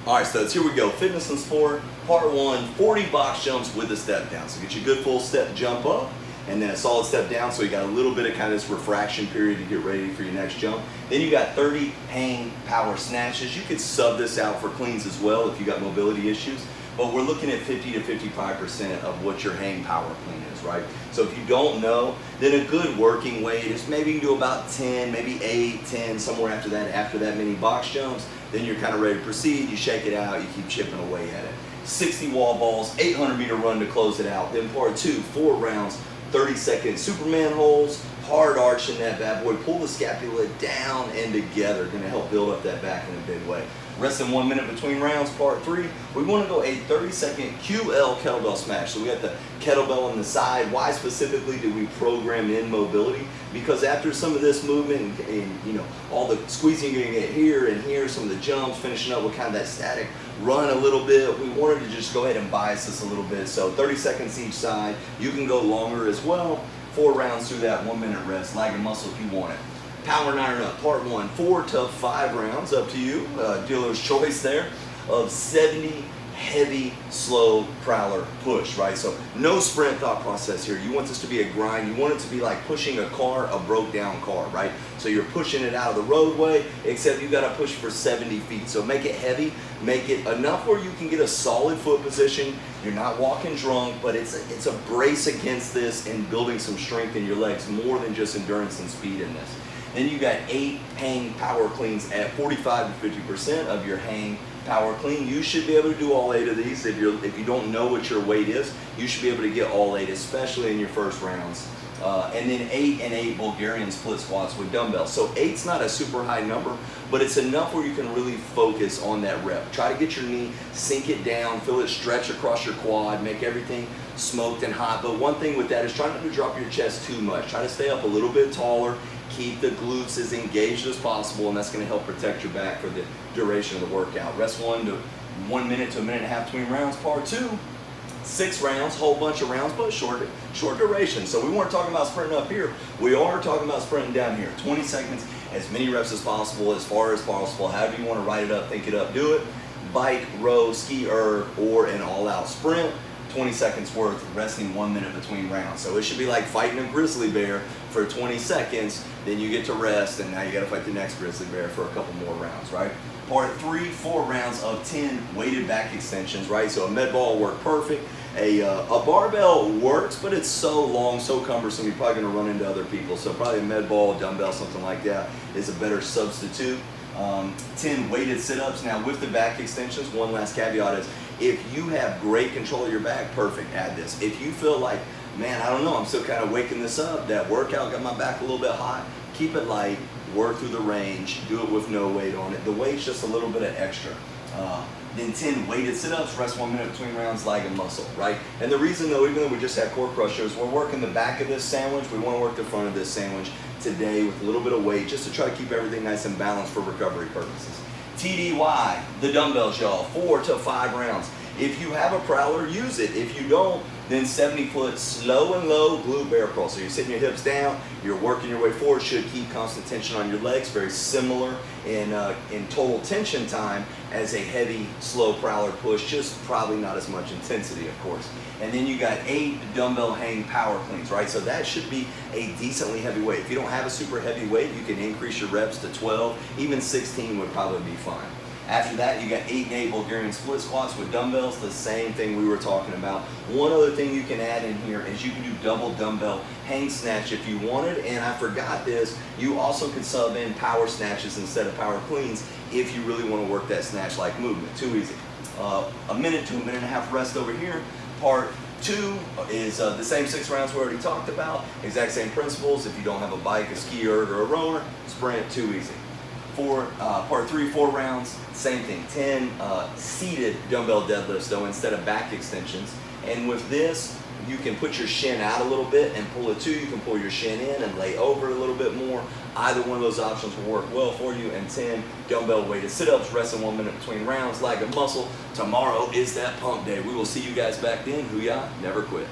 All right, studs, here we go. Fitness and sport, part one, 40 box jumps with a step down. So get you a good full step jump up and then a solid step down, so you got a little bit of kind of this refraction period to get ready for your next jump. Then you got 30 hang power snatches. You could sub this out for cleans as well if you got mobility issues, but we're looking at 50 to 55% of what your hang power clean is, right? So if you don't know, then a good working weight is maybe you can do about 10, maybe 8, 10, somewhere after that many box jumps. Then you're kind of ready to proceed, you shake it out, you keep chipping away at it. 60 wall balls, 800-meter run to close it out. Then part two, 4 rounds, 30-second Superman holds, hard arch in that bad boy. Pull the scapula down and together, gonna help build up that back in a big way. Rest in 1 minute between rounds, part three. We wanna go a 30-second QL kettlebell smash. So we got the kettlebell on the side. Why specifically do we program in mobility? Because after some of this movement and you know, all the squeezing you're gonna get here and here, some of the jumps, finishing up with kind of that static run a little bit, we wanted to just go ahead and bias this a little bit. So 30 seconds each side. You can go longer as well. 4 rounds through that, 1 minute rest, lag and muscle if you want it. Power and iron up, part one, 4 to 5 rounds, up to you, dealer's choice there, of 70 heavy, slow prowler push, right? So no sprint thought process here. You want this to be a grind. You want it to be like pushing a car, a broke down car, right? So you're pushing it out of the roadway, except you gotta push for 70 feet. So make it heavy, make it enough where you can get a solid foot position. You're not walking drunk, but it's a brace against this and building some strength in your legs, more than just endurance and speed in this. Then you got 8 hang power cleans at 45 to 50% of your hang power clean. You should be able to do all 8 of these. If you don't know what your weight is, you should be able to get all 8, especially in your first rounds. And then 8 and 8 Bulgarian split squats with dumbbells. So 8's not a super high number, but it's enough where you can really focus on that rep. Try to get your knee, sink it down, feel it stretch across your quad, make everything smoked and hot. But one thing with that is try not to drop your chest too much. Try to stay up a little bit taller. Keep the glutes as engaged as possible, and that's going to help protect your back for the duration of the workout. Rest 1 minute to a minute and a half between rounds. Part two, 6 rounds, whole bunch of rounds, but short duration. So we weren't talking about sprinting up here. We are talking about sprinting down here. 20 seconds, as many reps as possible, as far as possible. However you want to write it up, think it up, do it. Bike, row, ski erg, or an all-out sprint. 20 seconds worth, resting 1 minute between rounds. So it should be like fighting a grizzly bear for 20 seconds, then you get to rest, and now you gotta fight the next grizzly bear for a couple more rounds, right? Part 3, 4 rounds of 10 weighted back extensions, right? So a med ball will work perfect. A barbell works, but it's so long, so cumbersome, you're probably gonna run into other people. So probably a med ball, dumbbell, something like that is a better substitute. 10 weighted sit-ups. Now with the back extensions, one last caveat is, if you have great control of your back, perfect, add this. If you feel like, man, I don't know, I'm still kind of waking this up, that workout got my back a little bit hot, keep it light, work through the range, do it with no weight on it. The weight's just a little bit of extra. Then 10 weighted sit-ups, rest 1 minute between rounds, lag and muscle, right? And the reason though, even though we just had core crushers, we're working the back of this sandwich, we want to work the front of this sandwich today with a little bit of weight, just to try to keep everything nice and balanced for recovery purposes. TDY, the dumbbells, y'all, 4 to 5 rounds. If you have a prowler, use it. If you don't, then 70-foot slow and low glute bear crawl. So you're sitting your hips down, you're working your way forward, should keep constant tension on your legs, very similar in total tension time as a heavy, slow prowler push, just probably not as much intensity, of course. And then you got 8 dumbbell hang power cleans, right? So that should be a decently heavy weight. If you don't have a super heavy weight, you can increase your reps to 12, even 16 would probably be fine. After that, you got 8 and 8 Bulgarian split squats with dumbbells, the same thing we were talking about. One other thing you can add in here is you can do double dumbbell hang snatch if you wanted, and I forgot this, you also can sub in power snatches instead of power cleans if you really want to work that snatch-like movement. Too easy. A minute to a minute and a half rest over here. Part 2 is the same 6 rounds we already talked about, exact same principles. If you don't have a bike, a ski erg, or a rower, sprint, too easy. Part 3, 4 rounds, same thing, 10 seated dumbbell deadlifts though instead of back extensions. And with this, you can put your shin out a little bit and pull it too. You can pull your shin in and lay over it a little bit more. Either one of those options will work well for you. And 10 dumbbell weighted sit-ups, rest in 1 minute between rounds, lag and muscle. Tomorrow is that pump day. We will see you guys back then. Hoo-yah, never quit.